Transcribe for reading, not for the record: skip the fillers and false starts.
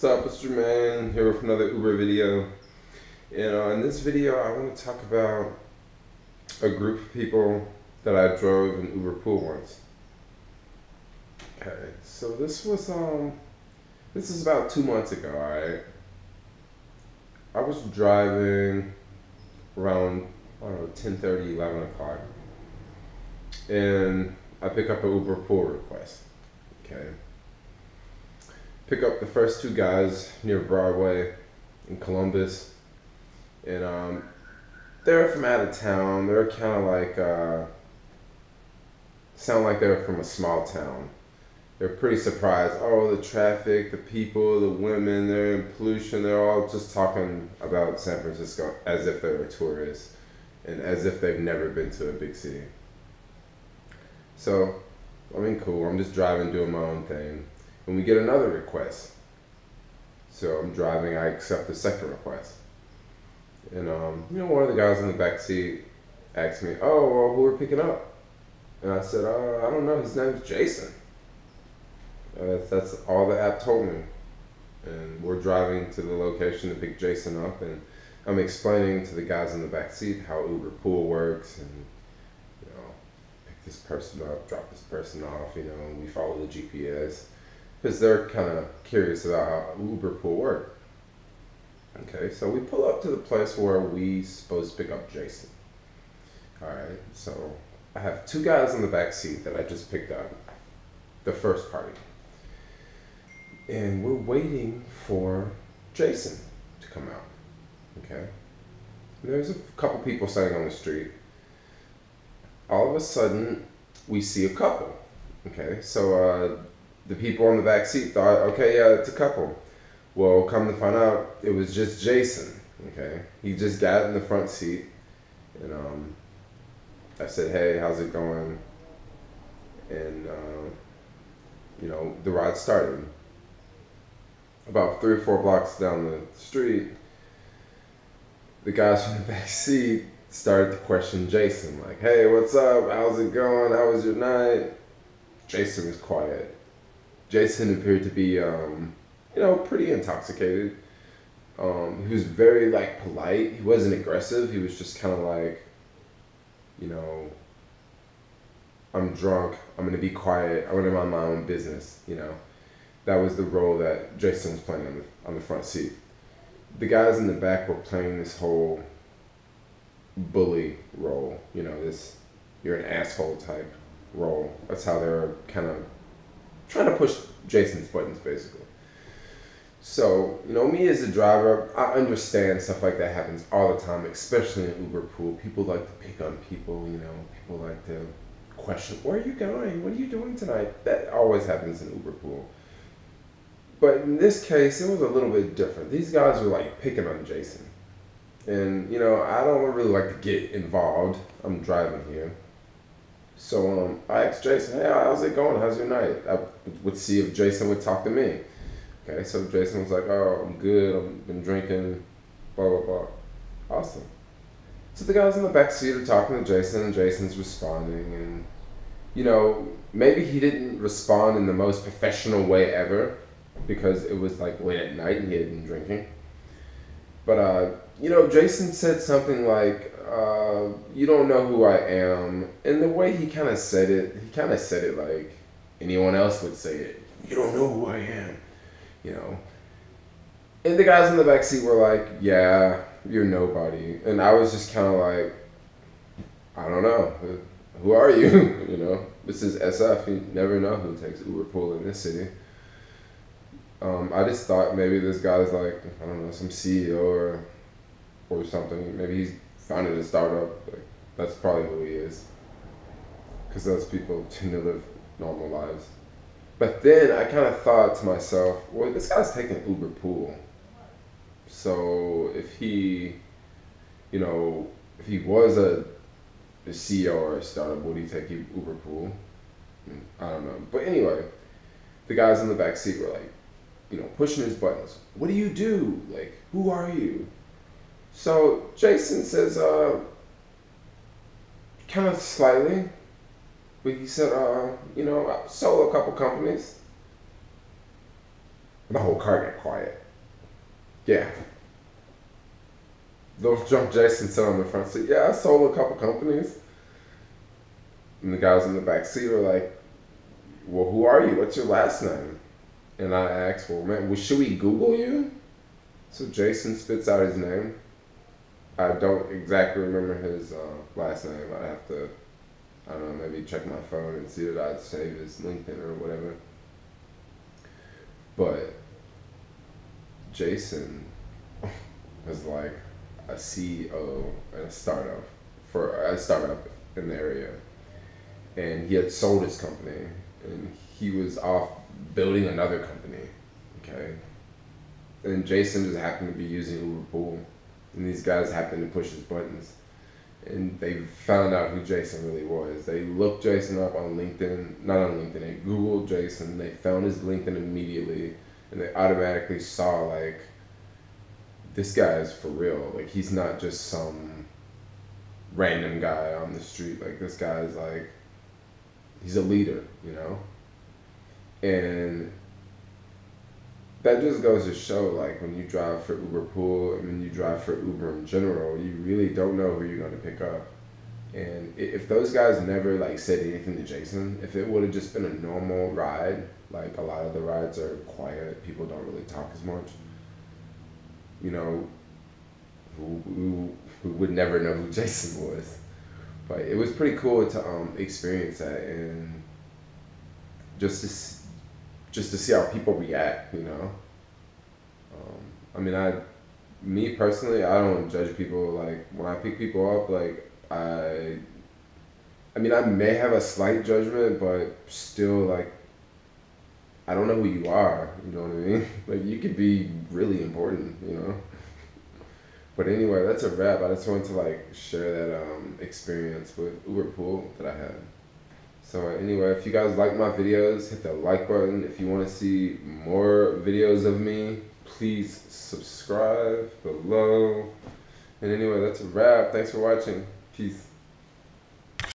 What's up, it's Jermaine here with another Uber video. In this video I want to talk about a group of people that I drove in Uber pool once. Okay, so this is about 2 months ago, alright? I was driving around, I don't know, 10:30, 11 o'clock. And I pick up an Uber pool request. Okay. Pick up the first two guys near Broadway in Columbus. And they're from out of town. They're kind of like, sound like they're from a small town. They're pretty surprised. Oh, the traffic, the people, the women, they're in pollution. They're all just talking about San Francisco as if they're a tourist and as if they've never been to a big city. So, I mean, cool. I'm just driving, doing my own thing. And we get another request. So I'm driving, I accept the second request. And, one of the guys in the back seat asked me, oh, well, who are we picking up? And I said, I don't know, his name's Jason. That's all the app told me. And we're driving to the location to pick Jason up, and I'm explaining to the guys in the back seat how Uber Pool works, and pick this person up, drop this person off, and we follow the GPS. Because they're kind of curious about how Uber Pool works. Okay, so we pull up to the place where we supposed to pick up Jason. Alright, so I have two guys in the back seat that I just picked up, the first party. And we're waiting for Jason to come out. Okay? And there's a couple people sitting on the street. All of a sudden, we see a couple. Okay, so the people in the back seat thought, okay, yeah, it's a couple. Well, come to find out, it was just Jason, okay? He just got in the front seat, and I said, hey, how's it going? And, the ride started. About 3 or 4 blocks down the street, the guys from the back seat started to question Jason, like, hey, what's up? How's it going? How was your night? Jason was quiet. Jason appeared to be, pretty intoxicated. He was very, polite. He wasn't aggressive. He was just kind of like, I'm drunk. I'm going to be quiet. I'm going to mind my own business, That was the role that Jason was playing on the front seat. The guys in the back were playing this whole bully role, this you're an asshole type role. That's how they're kind of trying to push Jason's buttons, basically. So, me as a driver, I understand stuff like that happens all the time, especially in Uber Pool. People like to pick on people, people like to question, where are you going? What are you doing tonight? That always happens in Uber Pool. But in this case, it was a little bit different. These guys were picking on Jason. And, I don't really like to get involved. I'm driving here. So I asked Jason, hey, how's it going? How's your night? I would see if Jason would talk to me. Okay, so Jason was like, oh, I'm good. I've been drinking, blah, blah, blah. Awesome. So the guys in the back seat are talking to Jason, and Jason's responding. And, maybe he didn't respond in the most professional way ever because it was late at night and he had been drinking. But, Jason said something like, you don't know who I am. And the way he kind of said it like anyone else would say it. You don't know who I am, And the guys in the back seat were like, yeah, you're nobody. And I was just kind of like, I don't know. Who are you? This is SF. You never know who takes Uber Pool in this city. I just thought maybe this guy's I don't know, some CEO or something. Maybe he's founded a startup. That's probably who he is. Because those people tend to live normal lives. But then I kind of thought to myself, well, this guy's taking Uber Pool. So if he, if he was a CEO or a startup, would he take Uber Pool? I don't know. But anyway, the guys in the back seat were pushing his buttons. What do you do? Who are you? So Jason says, kind of slightly, but he said, I sold a couple companies. The whole car got quiet. Yeah. Little drunk Jason sat on the front seat. Yeah, I sold a couple companies. And the guys in the back seat were like, well, who are you? What's your last name? And I asked, well, man, well, should we Google you? So Jason spits out his name. I don't exactly remember his last name. I'd have to, I don't know, maybe check my phone and see that I'd save his LinkedIn or whatever. But Jason was like a CEO at a startup in the area, and he had sold his company, and he was off building another company. Okay, and Jason just happened to be using Uber Pool, and these guys happened to push his buttons, and they found out who Jason really was. They looked Jason up on LinkedIn, not on LinkedIn. They Googled Jason. They found his LinkedIn immediately, and they automatically saw like, this guy is for real. Like, he's not just some random guy on the street. Like, this guy is like, he's a leader, you know? And that just goes to show, like, when you drive for Uber Pool and when you drive for Uber in general, you really don't know who you're going to pick up. And if those guys never, like, said anything to Jason, if it would have just been a normal ride, like, a lot of the rides are quiet, people don't really talk as much, you know, who would never know who Jason was. But it was pretty cool to experience that, and just to see how people react, you know. I mean, me personally, I don't judge people. Like, when I pick people up, like, I mean, I may have a slight judgment, but still, like, I don't know who you are, you know what I mean? Like, you could be really important, you know? But anyway, that's a wrap. I just wanted to, like, share that experience with Uber Pool that I had. So anyway, if you guys like my videos, hit the like button. If you want to see more videos of me, please subscribe below. And anyway, that's a wrap. Thanks for watching. Peace.